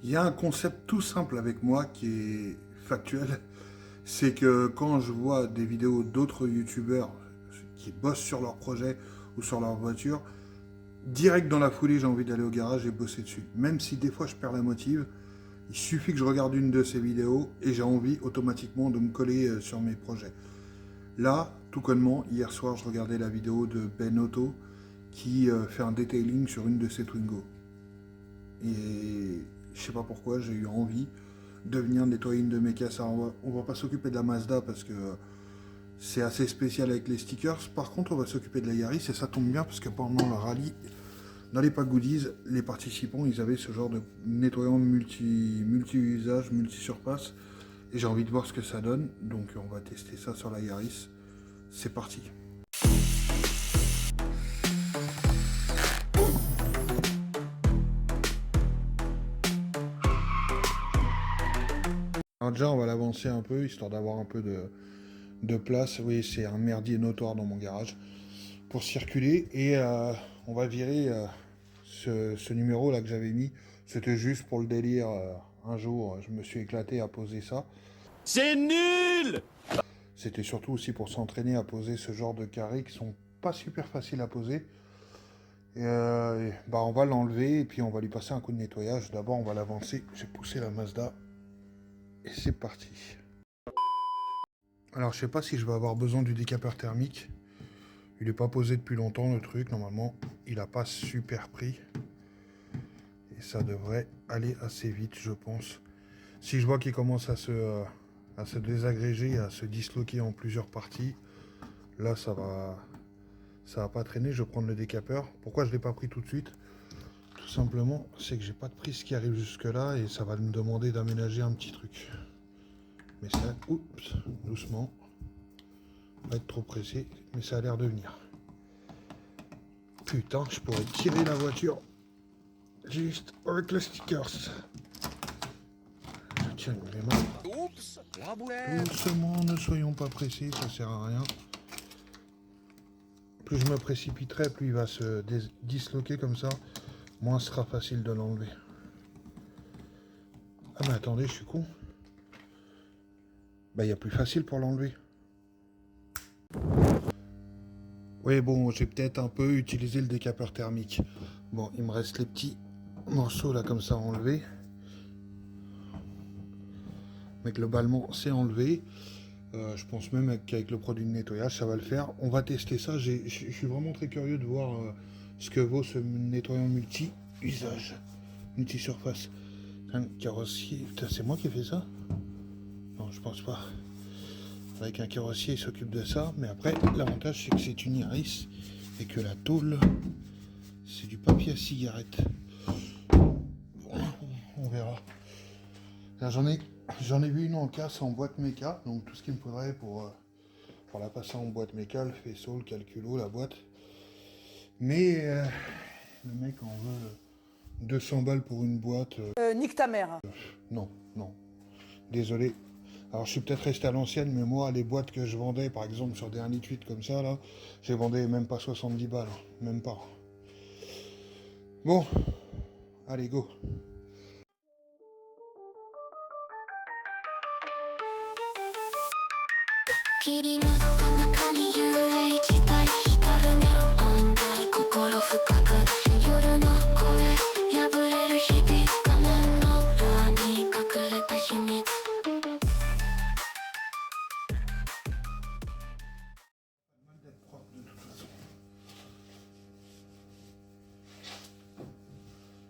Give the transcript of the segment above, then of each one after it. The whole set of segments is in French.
Il y a un concept tout simple avec moi qui est factuel. C'est que quand je vois des vidéos d'autres youtubeurs qui bossent sur leur projet ou sur leur voiture, direct dans la foulée, j'ai envie d'aller au garage et bosser dessus. Même si des fois je perds la motive, il suffit que je regarde une de ces vidéos et j'ai envie automatiquement de me coller sur mes projets. Là, tout connement, hier soir, je regardais la vidéo de Ben Otto qui fait un detailing sur une de ses Twingo. Et je sais pas pourquoi, j'ai eu envie de venir nettoyer une de mes caisses. Alors on va pas s'occuper de la Mazda parce que c'est assez spécial avec les stickers. Par contre, on va s'occuper de la Yaris et ça tombe bien parce que pendant le rallye, dans les packs goodies, les participants, ils avaient ce genre de nettoyant multi-usage, multi-surface. Et j'ai envie de voir ce que ça donne. Donc on va tester ça sur la Yaris. C'est parti. Alors déjà, on va l'avancer un peu, histoire d'avoir un peu de place. Oui, c'est un merdier notoire dans mon garage pour circuler. Et on va virer ce numéro là que j'avais mis. C'était juste pour le délire. Un jour, je me suis éclaté à poser ça. C'est nul! C'était surtout aussi pour s'entraîner à poser ce genre de carrés qui sont pas super faciles à poser. Et bah on va l'enlever et puis on va lui passer un coup de nettoyage. D'abord, on va l'avancer. J'ai poussé la Mazda. Et c'est parti. Alors, je sais pas si je vais avoir besoin du décapeur thermique. Il n'est pas posé depuis longtemps, le truc. Normalement, il n'a pas super pris. Et ça devrait aller assez vite, je pense. Si je vois qu'il commence à se désagréger, à se disloquer en plusieurs parties, là, ça va pas traîner. Je vais prendre le décapeur. Pourquoi je ne l'ai pas pris tout de suite? Tout simplement, c'est que j'ai pas de prise qui arrive jusque là et ça va me demander d'aménager un petit truc. Mais ça, oups, doucement. Pas être trop pressé, mais ça a l'air de venir. Putain, je pourrais tirer la voiture juste avec le stickers. Je tiens les mains. Oups, la boulette! Doucement, ne soyons pas pressés, ça sert à rien. Plus je me précipiterai, plus il va se disloquer comme ça, moins ce sera facile de l'enlever. Ah mais attendez, je suis con. Bah il y a plus facile pour l'enlever. Oui bon, j'ai peut-être un peu utilisé le décapeur thermique. Bon, il me reste les petits morceaux là comme ça à enlever. Mais globalement, c'est enlevé. Je pense même qu'avec le produit de nettoyage, ça va le faire. On va tester ça. Je suis vraiment très curieux de voir ce que vaut ce nettoyant multi-usage, multi-surface. Un carrossier. Putain, c'est moi qui ai fait ça? Non, je pense pas. Avec un carrossier, il s'occupe de ça. Mais après, l'avantage, c'est que c'est une Iris et que la tôle, c'est du papier à cigarette. Bon, on verra. Là, j'en ai vu une en casse en boîte méca, donc tout ce qu'il me faudrait pour la passer en boîte méca, le faisceau, le calculo, la boîte. Mais le mec en veut 200 balles pour une boîte. Nique ta mère. Non, non. Désolé. Alors je suis peut-être resté à l'ancienne, mais moi, les boîtes que je vendais, par exemple sur des 1,8 comme ça, là, je les vendais même pas 70 balles. Même pas. Bon. Allez, go.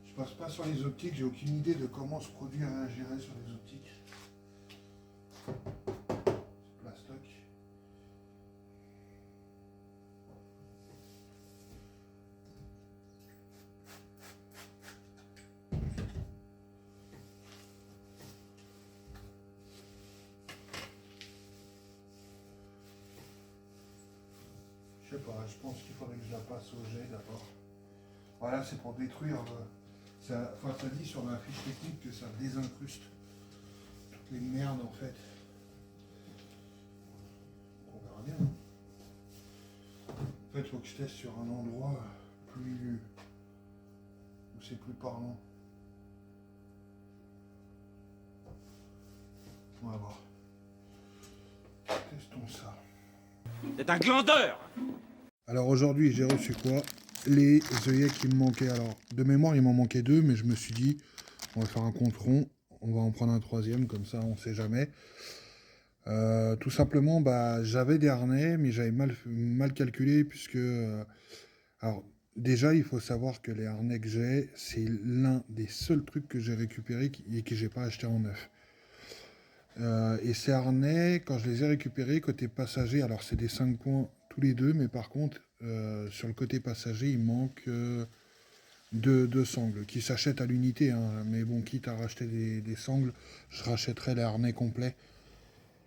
Je passe pas sur les optiques, j'ai aucune idée de comment ce produit réagirait sur les optiques. C'est plastoc. Je sais pas, je pense qu'il faudrait que je la passe au jet d'abord. Voilà, c'est pour détruire. Ça dit sur la fiche technique que ça désincruste toutes les merdes en fait. On verra bien. En fait, il faut que je teste sur un endroit où c'est plus parlant. On va voir. Testons ça. C'est un glandeur. Alors aujourd'hui, j'ai reçu quoi? Les œillets qui me manquaient. Alors, de mémoire, il m'en manquait 2, mais je me suis dit, on va faire un compte rond. On va en prendre un 3e, comme ça, on sait jamais. Tout simplement, bah, j'avais des harnais, mais j'avais mal calculé, puisque... alors, déjà, il faut savoir que les harnais que j'ai, c'est l'un des seuls trucs que j'ai récupéré et que j'ai pas acheté en neuf. Et ces harnais, quand je les ai récupérés, côté passager, alors c'est des 5 points tous les deux, mais par contre, sur le côté passager, il manque deux sangles, qui s'achètent à l'unité, hein, mais bon, quitte à racheter des sangles, je rachèterai les harnais complets.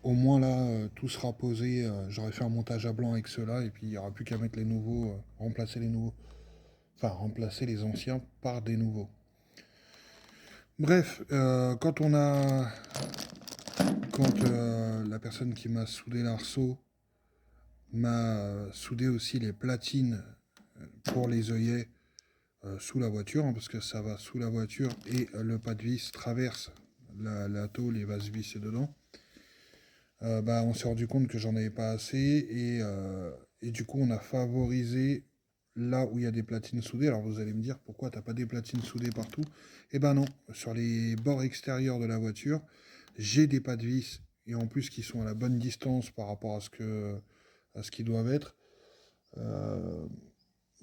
Au moins là, tout sera posé, j'aurai fait un montage à blanc avec ceux-là, et puis il n'y aura plus qu'à mettre les nouveaux, remplacer les nouveaux. Enfin, remplacer les anciens par des nouveaux. Bref, quand la personne qui m'a soudé l'arceau m'a soudé aussi les platines pour les œillets sous la voiture, hein, parce que ça va sous la voiture et le pas de vis traverse la tôle et va se visser dedans. Bah, on s'est rendu compte que j'en avais pas assez et du coup on a favorisé là où il y a des platines soudées. Alors vous allez me dire pourquoi t'as pas des platines soudées partout? Eh ben non, sur les bords extérieurs de la voiture, j'ai des pas de vis et en plus qui sont à la bonne distance par rapport à ce qu'ils doivent être.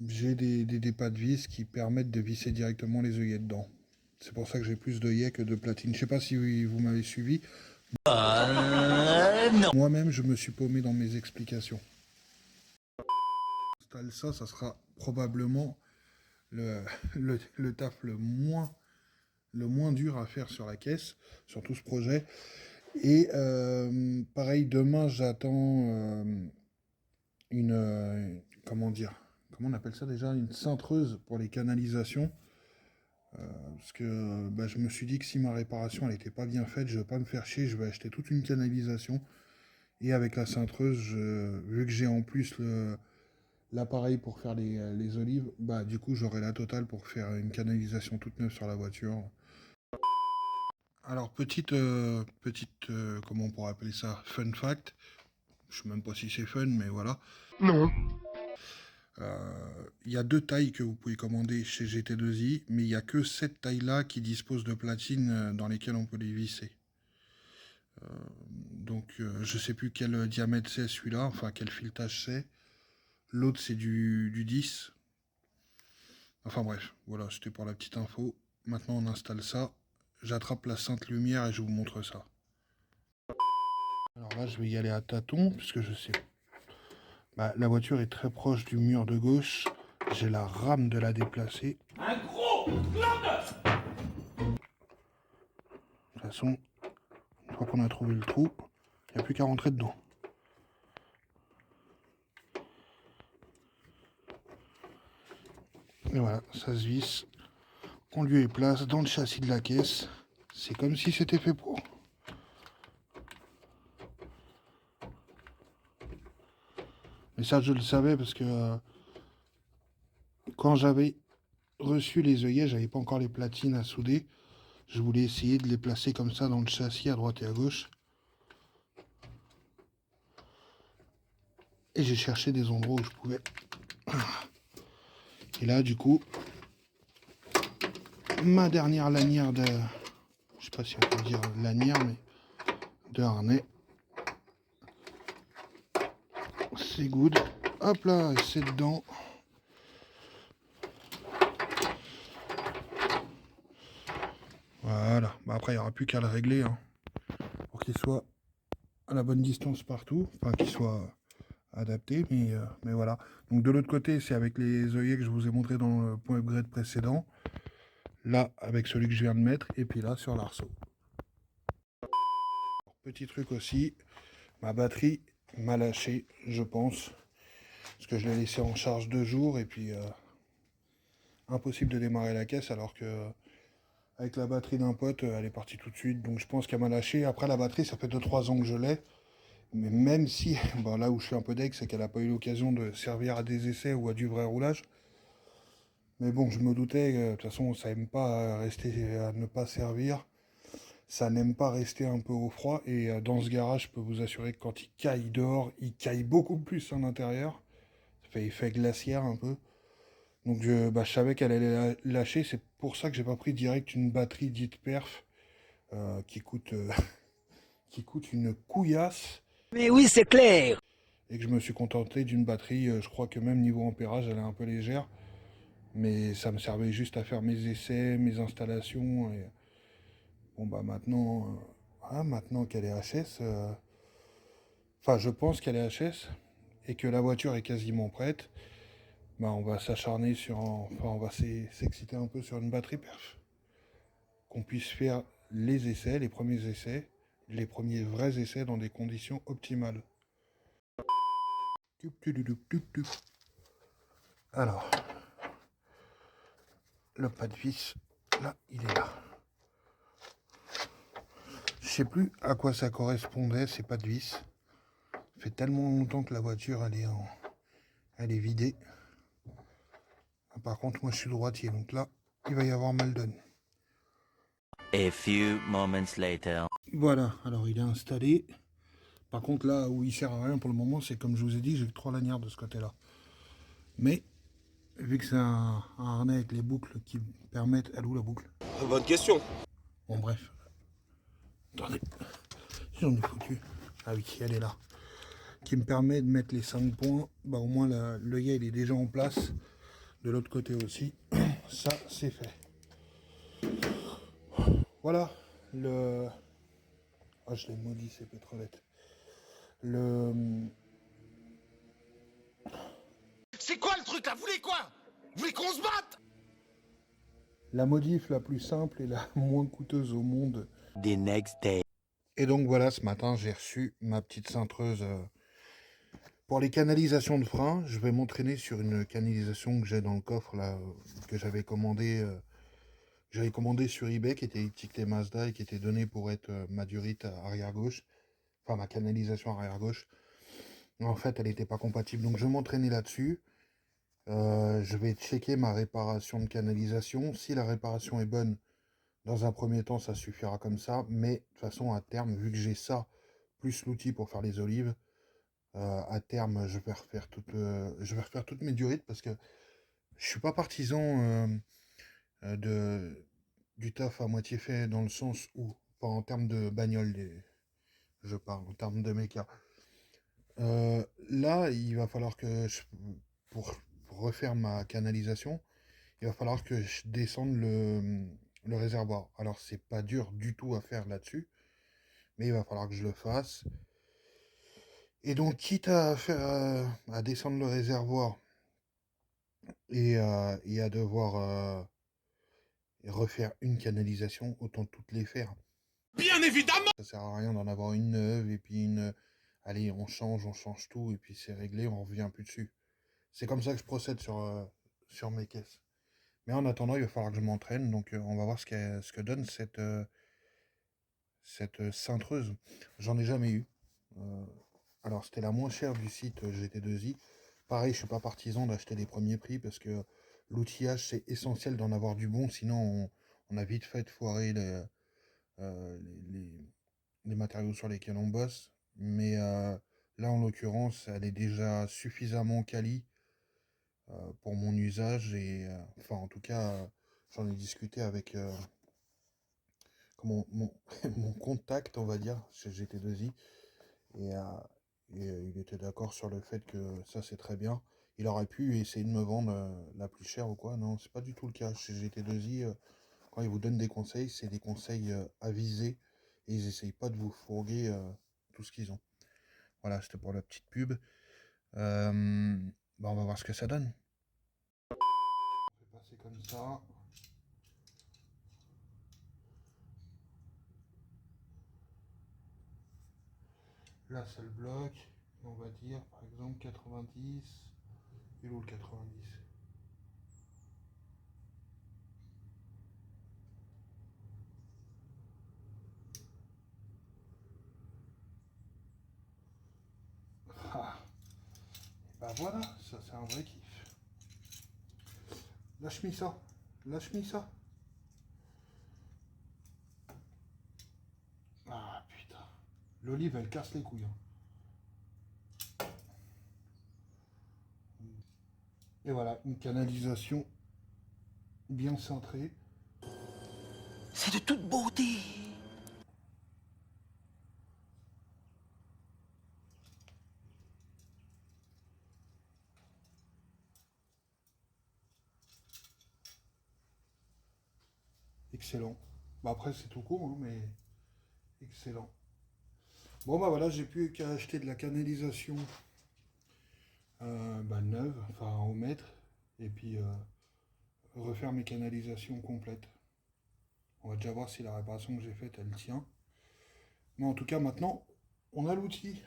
J'ai des pas de vis qui permettent de visser directement les œillets dedans. C'est pour ça que j'ai plus d'œillets que de platines. Je sais pas si vous m'avez suivi. Non. Moi-même, je me suis paumé dans mes explications. Ça sera probablement le taf le moins dur à faire sur la caisse, sur tout ce projet. Et pareil, demain, j'attends comment on appelle ça déjà? Une cintreuse pour les canalisations. Parce que bah, je me suis dit que si ma réparation elle n'était pas bien faite, je ne vais pas me faire chier, je vais acheter toute une canalisation. Et avec la cintreuse, vu que j'ai en plus l'appareil pour faire les olives, bah du coup j'aurai la totale pour faire une canalisation toute neuve sur la voiture. Alors comment on pourrait appeler ça? Fun fact. Je sais même pas si c'est fun, mais voilà. Non. Il y a 2 tailles que vous pouvez commander chez GT2i, mais il n'y a que cette taille-là qui dispose de platines dans lesquelles on peut les visser. Donc je sais plus quel diamètre c'est celui-là, enfin quel filetage c'est. L'autre c'est du 10. Enfin bref, voilà, c'était pour la petite info. Maintenant on installe ça. J'attrape la sainte lumière et je vous montre ça. Alors là je vais y aller à tâtons, puisque je sais. Bah, la voiture est très proche du mur de gauche. J'ai la rame de la déplacer. Un gros glandeur. De toute façon, une fois qu'on a trouvé le trou, il n'y a plus qu'à rentrer dedans. Et voilà, ça se visse. On lui est place dans le châssis de la caisse. C'est comme si c'était fait pour. Mais ça, je le savais parce que quand j'avais reçu les œillets, j'avais pas encore les platines à souder. Je voulais essayer de les placer comme ça dans le châssis à droite et à gauche. Et j'ai cherché des endroits où je pouvais. Et là, du coup, ma dernière lanière de... Je sais pas si on peut dire lanière, mais de harnais. C'est good. Hop là, c'est dedans. Voilà. Bah après, il n'y aura plus qu'à le régler hein, pour qu'il soit à la bonne distance partout. Enfin, qu'il soit adapté. Mais voilà. Donc de l'autre côté, c'est avec les œillets que je vous ai montré dans le point upgrade précédent. Là, avec celui que je viens de mettre. Et puis là, sur l'arceau. Petit truc aussi. Ma batterie m'a lâché, je pense. Parce que je l'ai laissé en charge 2 jours. Et puis, impossible de démarrer la caisse alors que... Avec la batterie d'un pote, elle est partie tout de suite, donc je pense qu'elle m'a lâché. Après, la batterie, ça fait 2-3 ans que je l'ai. Mais même si, bon, là où je suis un peu deg, c'est qu'elle n'a pas eu l'occasion de servir à des essais ou à du vrai roulage. Mais bon, je me doutais, de toute façon, ça n'aime pas rester à ne pas servir. ça n'aime pas rester un peu au froid. Et dans ce garage, je peux vous assurer que quand il caille dehors, il caille beaucoup plus en intérieur. Ça fait effet glaciaire un peu. Donc je savais qu'elle allait lâcher. C'est pour ça que j'ai pas pris direct une batterie dite perf qui coûte qui coûte une couillasse. Mais oui, c'est clair. Et que je me suis contenté d'une batterie. Je crois que même niveau ampérage, elle est un peu légère. Mais ça me servait juste à faire mes essais, mes installations. Et bon bah maintenant qu'elle est HS, enfin je pense qu'elle est HS et que la voiture est quasiment prête, bah on va s'acharner enfin on va s'exciter un peu sur une batterie perf. Qu'on puisse faire les essais, les premiers vrais essais dans des conditions optimales. Alors, le pas de vis, là, il est là. Je sais plus à quoi ça correspondait, ces pas de vis. Ça fait tellement longtemps que la voiture, elle est vidée. Par contre, moi, je suis droitier, donc là, il va y avoir mal donne. A few moments later. Voilà, alors il est installé. Par contre, là où il sert à rien pour le moment, c'est comme je vous ai dit, j'ai que 3 lanières de ce côté-là. Mais, vu que c'est un harnais avec les boucles qui permettent... Elle est où la boucle? Bonne question. Bon, bref. Attendez, j'en ai foutu. Ah oui, elle est là. Qui me permet de mettre les 5 points. Bah au moins l'œillet il est déjà en place. De l'autre côté aussi. Ça c'est fait. Voilà. Ah je l'ai maudit ces pétrolettes. C'est quoi le truc là? Vous voulez quoi? Vous voulez qu'on se batte? La modif la plus simple et la moins coûteuse au monde. The next day. Et donc voilà, ce matin j'ai reçu ma petite cintreuse pour les canalisations de frein. Je vais m'entraîner sur une canalisation que j'ai dans le coffre là, que j'avais commandé sur eBay, qui était étiquetée Mazda et qui était donnée pour être ma durite arrière gauche, enfin ma canalisation arrière gauche. En fait, elle n'était pas compatible, donc je vais m'entraîner là-dessus. Je vais checker ma réparation de canalisation. Si la réparation est bonne, dans un premier temps, ça suffira comme ça. Mais de toute façon, à terme, vu que j'ai ça, plus l'outil pour faire les olives, à terme, je vais refaire toutes mes durites parce que je suis pas partisan du taf à moitié fait dans le sens où, enfin, en termes de bagnole, je parle, en termes de méca. Là, il va falloir que pour refaire ma canalisation, il va falloir que je descende le réservoir. Alors, c'est pas dur du tout à faire là-dessus, mais il va falloir que je le fasse. Et donc, quitte à faire, à descendre le réservoir et à devoir refaire une canalisation, autant toutes les faire. Bien évidemment. Ça sert à rien d'en avoir une neuve et puis une. Allez, on change tout et puis c'est réglé, on revient plus dessus. C'est comme ça que je procède sur mes caisses. Mais en attendant, il va falloir que je m'entraîne, donc on va voir ce que donne cette cintreuse. J'en ai jamais eu. Alors c'était la moins chère du site GT2i. Pareil, je suis pas partisan d'acheter les premiers prix parce que l'outillage c'est essentiel d'en avoir du bon, sinon on a vite fait de foirer les matériaux sur lesquels on bosse. Mais là en l'occurrence, elle est déjà suffisamment quali pour mon usage et enfin en tout cas j'en ai discuté avec mon contact, on va dire, chez GT2i et il était d'accord sur le fait que ça c'est très bien. Il aurait pu essayer de me vendre la plus chère ou quoi. Non, c'est pas du tout le cas. Chez GT2i, quand ils vous donnent des conseils, c'est des conseils avisés et ils essayent pas de vous fourguer tout ce qu'ils ont. Voilà, c'était pour la petite pub. Bah, on va voir ce que ça donne. Je vais passer comme ça. Là, c'est le bloc. On va dire, par exemple, 90. Il est où le 90? Ah. Et bah voilà, ça c'est un vrai kiff. Lâche-moi ça. Lâche-moi ça. L'olive, elle casse les couilles. Hein. Et voilà, une canalisation bien cintrée. C'est de toute beauté. Excellent. Bah après, c'est tout con, hein, mais excellent. Bon, bah voilà, j'ai pu acheter de la canalisation neuve, enfin au mètre, et puis refaire mes canalisations complètes. On va déjà voir si la réparation que j'ai faite, elle tient. Mais en tout cas, maintenant, on a l'outil.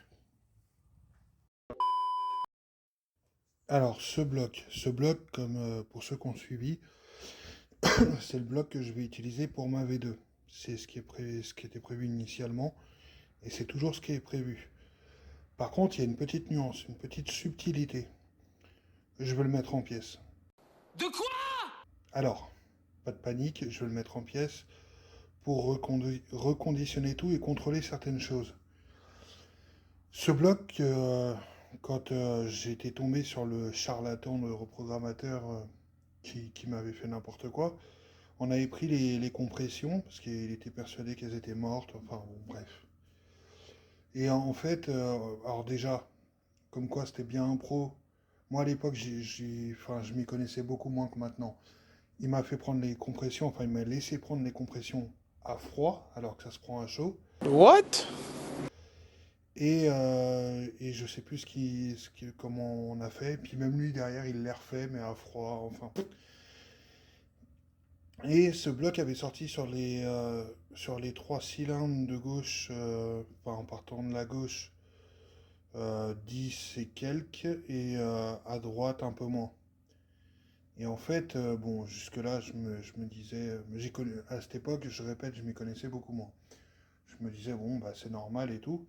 Alors, ce bloc, comme pour ceux qui ont suivi, c'est le bloc que je vais utiliser pour ma V2. C'est ce qui était prévu initialement, et c'est toujours ce qui est prévu. Par contre, il y a une petite nuance, une petite subtilité. Je veux le mettre en pièces. De quoi? Alors, pas de panique, je vais le mettre en pièces pour reconditionner tout et contrôler certaines choses. Ce bloc, quand j'étais tombé sur le charlatan, le reprogrammateur qui m'avait fait n'importe quoi, on avait pris les compressions, parce qu'il était persuadé qu'elles étaient mortes, enfin bon, bref. Et en fait, alors déjà, comme quoi c'était bien un pro, moi à l'époque, je m'y connaissais beaucoup moins que maintenant. Il m'a fait prendre les compressions, enfin il m'a laissé prendre les compressions à froid, alors que ça se prend à chaud. What? Et je sais plus comment on a fait. Puis même lui derrière, il l'a refait, mais à froid, enfin. Et ce bloc avait sorti sur les 3 cylindres de gauche, enfin en partant de la gauche, 10 et quelques, et à droite un peu moins. Et en fait, bon, jusque-là, je me disais, à cette époque, je répète, je m'y connaissais beaucoup moins. Je me disais, bon, bah, c'est normal et tout.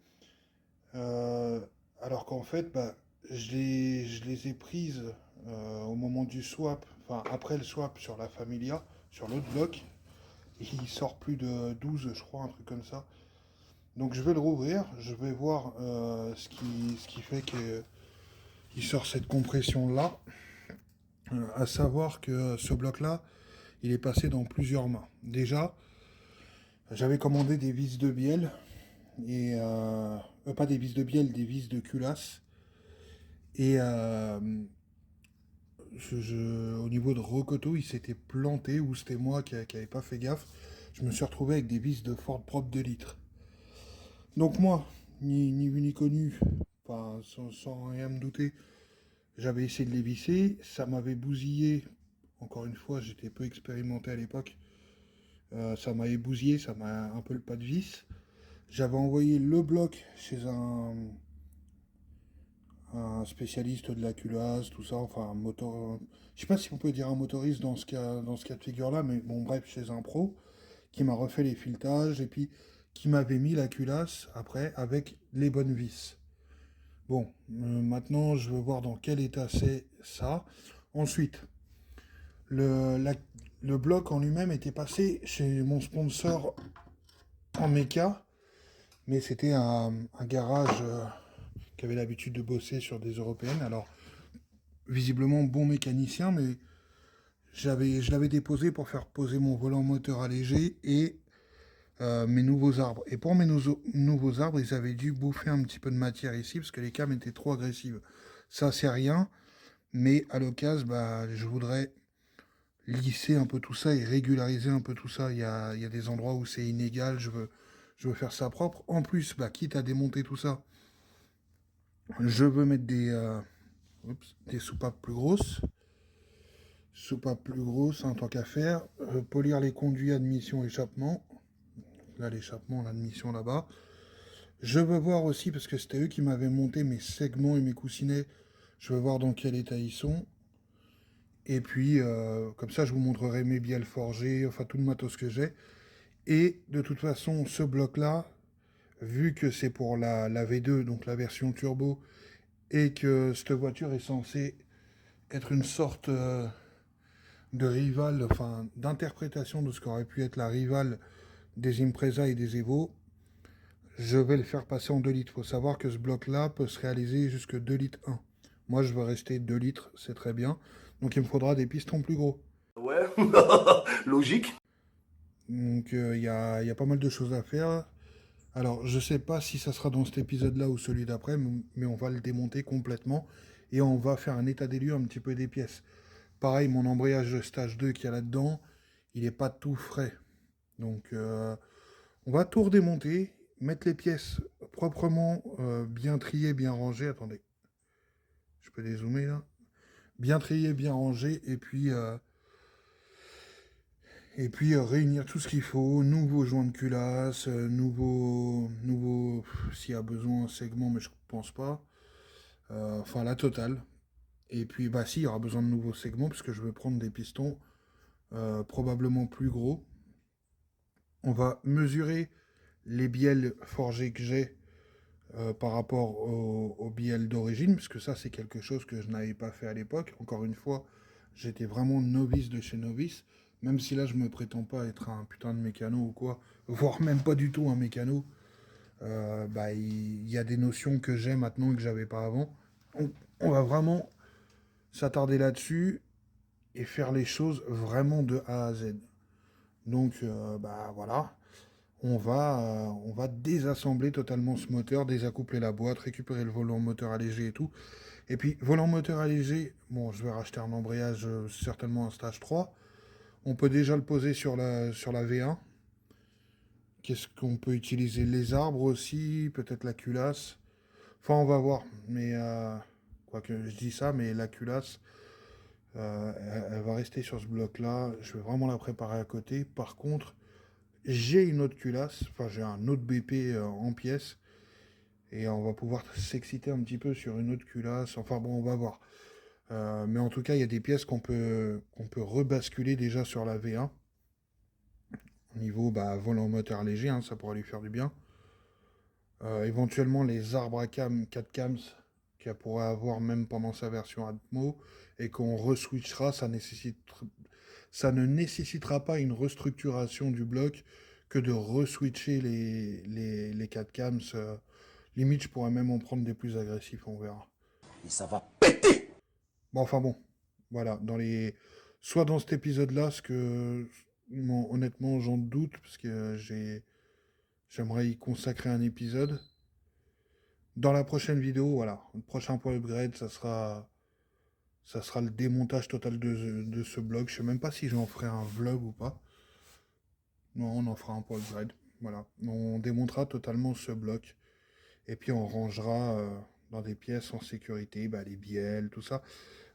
Alors qu'en fait, bah, je les ai prises au moment du swap, enfin, après le swap sur la Familia, sur l'autre bloc. Et il sort plus de 12, je crois, un truc comme ça. Donc je vais le rouvrir, je vais voir ce qui fait qu'il sort cette compression-là. À savoir que ce bloc-là, il est passé dans plusieurs mains. Déjà, j'avais commandé des vis de bielle, et pas des vis de bielle, des vis de culasse. Et au niveau de Rocoto, il s'était planté, ou c'était moi qui n'avais pas fait gaffe. Je me suis retrouvé avec des vis de Ford propre 2 litres. Donc moi, ni vu ni connu, enfin, sans rien me douter, j'avais essayé de les visser, ça m'avait bousillé. Encore une fois, j'étais peu expérimenté à l'époque. Ça m'avait bousillé, ça m'a un peu le pas de vis. J'avais envoyé le bloc chez un spécialiste de la culasse, tout ça, enfin un moteur. Je sais pas si on peut dire un motoriste dans ce cas de figure-là, mais bon, bref, chez un pro qui m'a refait les filetages et puis qui m'avait mis la culasse après avec les bonnes vis. Bon, maintenant je veux voir dans quel état c'est ça. Ensuite, le bloc en lui-même était passé chez mon sponsor en méca, mais c'était un garage qui avait l'habitude de bosser sur des européennes. Alors, visiblement bon mécanicien, mais je l'avais déposé pour faire poser mon volant moteur allégé et mes nouveaux arbres. Et pour mes nouveaux arbres, ils avaient dû bouffer un petit peu de matière ici, parce que les cames étaient trop agressives. Ça, c'est rien, mais à l'occasion, bah, je voudrais lisser un peu tout ça et régulariser un peu tout ça. Il y a des endroits où c'est inégal, je veux faire ça propre. En plus, bah, quitte à démonter tout ça, je veux mettre des soupapes plus grosses. Soupapes plus grosses, en tant qu'à faire. Polir les conduits admission-échappement. Là, l'échappement, l'admission là-bas. Je veux voir aussi, parce que c'était eux qui m'avaient monté mes segments et mes coussinets, je veux voir dans quel état ils sont. Et puis, comme ça, je vous montrerai mes bielles forgées, enfin tout le matos que j'ai. Et de toute façon, ce bloc-là, vu que c'est pour la V2, donc la version turbo, et que cette voiture est censée être une sorte de rivale, enfin d'interprétation de ce qu'aurait pu être la rivale des Impreza et des Evo, je vais le faire passer en 2 litres. Il faut savoir que ce bloc-là peut se réaliser jusque 2 litres 1. Moi, je veux rester 2 litres, c'est très bien. Donc, il me faudra des pistons plus gros. Ouais, logique. Donc, il y a pas mal de choses à faire. Alors, je sais pas si ça sera dans cet épisode-là ou celui d'après, mais on va le démonter complètement et on va faire un état des lieux un petit peu des pièces. Pareil, mon embrayage de stage 2 qu'il y a là-dedans, il n'est pas tout frais. Donc, on va tout redémonter, mettre les pièces proprement, bien triées, bien rangées. Attendez, je peux dézoomer là. Bien triées, bien rangées, et puis réunir tout ce qu'il faut, nouveaux joints de culasse, s'il y a besoin, un segment, mais je pense pas. Enfin, la totale. Et puis, bah si, il y aura besoin de nouveaux segments, parce que je veux prendre des pistons probablement plus gros. On va mesurer les bielles forgées que j'ai par rapport aux bielles d'origine, parce que ça, c'est quelque chose que je n'avais pas fait à l'époque. Encore une fois, j'étais vraiment novice de chez novice, même si là, je me prétends pas être un putain de mécano ou quoi, voire même pas du tout un mécano. Bah, il y a des notions que j'ai maintenant que j'avais pas avant. On va vraiment s'attarder là-dessus et faire les choses vraiment de A à Z. Donc, bah voilà, on va désassembler totalement ce moteur, désaccoupler la boîte, récupérer le volant moteur allégé et tout. Et puis, volant moteur allégé, bon, je vais racheter un embrayage, certainement un stage 3. On peut déjà le poser sur la V1. Qu'est-ce qu'on peut utiliser? Les arbres aussi, peut-être la culasse. Enfin, on va voir. Mais, quoique je dis ça, mais la culasse, elle va rester sur ce bloc-là. Je vais vraiment la préparer à côté. Par contre, j'ai une autre culasse, enfin j'ai un autre BP en pièces. Et on va pouvoir s'exciter un petit peu sur une autre culasse. Enfin bon, on va voir. Mais en tout cas, il y a des pièces qu'on peut rebasculer déjà sur la V1. Au niveau bah, volant moteur léger, hein, ça pourra lui faire du bien. Éventuellement les arbres à cam 4 cams qu'elle pourrait avoir même pendant sa version Atmo et qu'on reswitchera, ça ne nécessitera pas une restructuration du bloc que de reswitcher les 4 cams. Limite, je pourrais même en prendre des plus agressifs, on verra. Et ça va péter. Bon, enfin bon, voilà, soit dans cet épisode-là, ce que honnêtement j'en doute, parce que j'aimerais y consacrer un épisode. Dans la prochaine vidéo, voilà, le prochain point upgrade, ça sera le démontage total de ce bloc. Je sais même pas si j'en ferai un vlog ou pas. Non, on en fera un point upgrade. Voilà, on démontera totalement ce bloc. Et puis on rangera dans des pièces en sécurité, bah, les bielles, tout ça.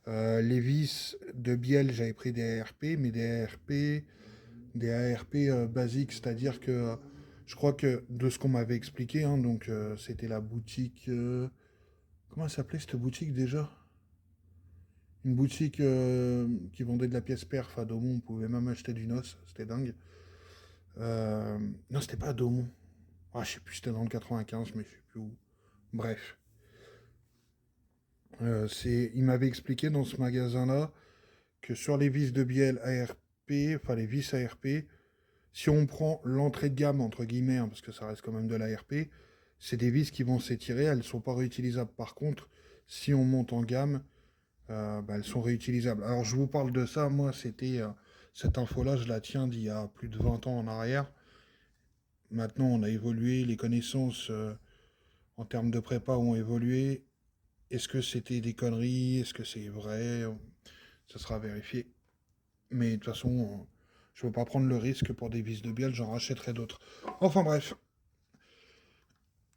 Les vis de bielle, j'avais pris des ARP, mais des ARP basiques, c'est-à-dire que je crois que de ce qu'on m'avait expliqué, hein, donc c'était la boutique. Comment elle s'appelait cette boutique déjà? Une boutique qui vendait de la pièce perf à Daumont, on pouvait même acheter du NOS, c'était dingue. Non, c'était pas à Daumont. Ah, je sais plus, c'était dans le 95, mais je sais plus où. Bref. Il m'avait expliqué dans ce magasin-là que sur les vis de bielle ARP, enfin les vis ARP, si on prend l'entrée de gamme, entre guillemets, hein, parce que ça reste quand même de l'ARP, c'est des vis qui vont s'étirer, elles ne sont pas réutilisables. Par contre, si on monte en gamme, bah, elles sont réutilisables. Alors je vous parle de ça, moi c'était cette info-là, je la tiens d'il y a plus de 20 ans en arrière. Maintenant on a évolué, les connaissances en termes de prépa ont évolué. Est-ce que c'était des conneries? Est-ce que c'est vrai? Ça sera vérifié. Mais de toute façon, je ne veux pas prendre le risque pour des vis de bielle, j'en rachèterai d'autres. Enfin bref.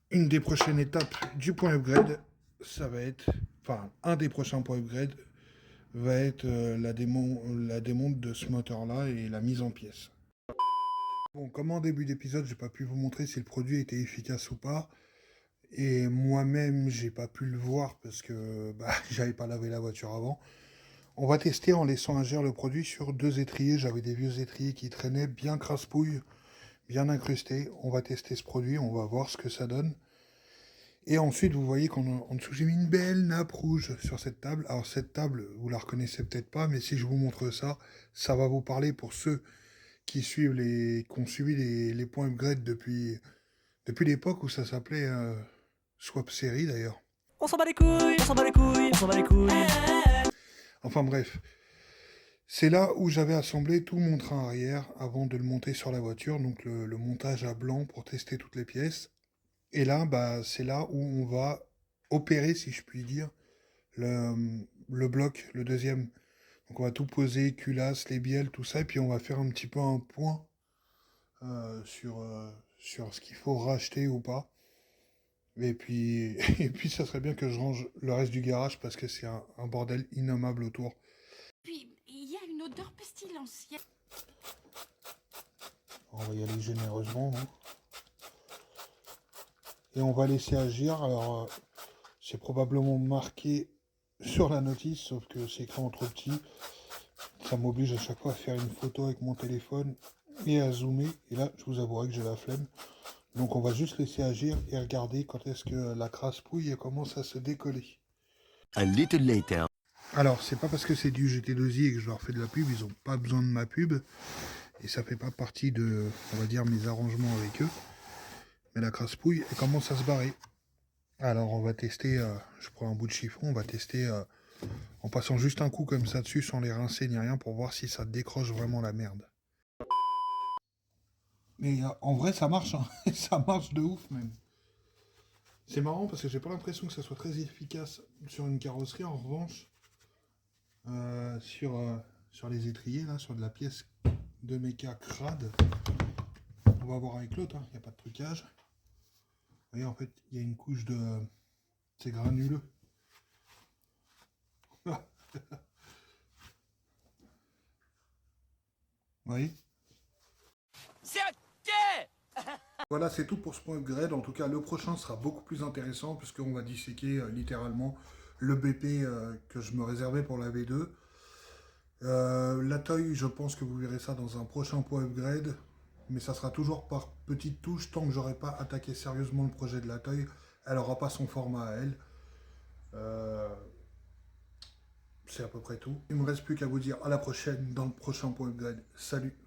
Une des prochaines étapes du point upgrade, ça va être... Enfin, un des prochains points upgrade va être la démonte de ce moteur-là et la mise en pièces. Bon, comme en début d'épisode, j'ai pas pu vous montrer si le produit était efficace ou pas. Et moi-même, j'ai pas pu le voir parce que bah, j'avais pas lavé la voiture avant. On va tester en laissant agir le produit sur 2 étriers. J'avais des vieux étriers qui traînaient, bien crasse-pouille, bien incrustés. On va tester ce produit, on va voir ce que ça donne. Et ensuite, vous voyez qu'en dessous, j'ai mis une belle nappe rouge sur cette table. Alors cette table, vous la reconnaissez peut-être pas, mais si je vous montre ça, ça va vous parler pour ceux qui ont suivi les points upgrade depuis Depuis l'époque où ça s'appelait Swap Série d'ailleurs. On s'en bat les couilles, on s'en bat les couilles, on s'en bat les couilles. Enfin bref, c'est là où j'avais assemblé tout mon train arrière avant de le monter sur la voiture, donc le montage à blanc pour tester toutes les pièces. Et là, bah, c'est là où on va opérer, si je puis dire, le bloc, le deuxième. Donc on va tout poser, culasse, les bielles, tout ça, et puis on va faire un petit peu un point sur ce qu'il faut racheter ou pas. Et puis, et puis ça serait bien que je range le reste du garage parce que c'est un bordel innommable autour. Puis, il y a une odeur pestilentielle. On va y aller généreusement. Hein. Et on va laisser agir. Alors, c'est probablement marqué sur la notice, sauf que c'est écran trop petit. Ça m'oblige à chaque fois à faire une photo avec mon téléphone et à zoomer. Et là, je vous avouerai que j'ai la flemme. Donc on va juste laisser agir et regarder quand est-ce que la crasse-pouille commence à se décoller. A little later. Alors, c'est pas parce que c'est du GT2i et que je leur fais de la pub, ils ont pas besoin de ma pub. Et ça fait pas partie de, on va dire, mes arrangements avec eux. Mais la crasse-pouille, elle commence à se barrer. Alors on va tester, je prends un bout de chiffon, on va tester en passant juste un coup comme ça dessus sans les rincer ni rien pour voir si ça décroche vraiment la merde. Mais en vrai ça marche, hein. Ça marche de ouf même. C'est marrant parce que j'ai pas l'impression que ça soit très efficace sur une carrosserie. En revanche, sur les étriers, là, sur de la pièce de méca crade, on va voir avec l'autre, il n'y a pas de trucage. Vous voyez, en fait, il y a une couche de... C'est granuleux. Vous voyez? C'est ok. Voilà, c'est tout pour ce point upgrade. En tout cas, le prochain sera beaucoup plus intéressant puisqu'on va disséquer littéralement le BP que je me réservais pour la V2. La taille, je pense que vous verrez ça dans un prochain point upgrade. Mais ça sera toujours par petites touches. Tant que j'aurai pas attaqué sérieusement le projet de la taille, elle n'aura pas son format à elle. C'est à peu près tout. Il ne me reste plus qu'à vous dire à la prochaine dans le prochain point upgrade. Salut!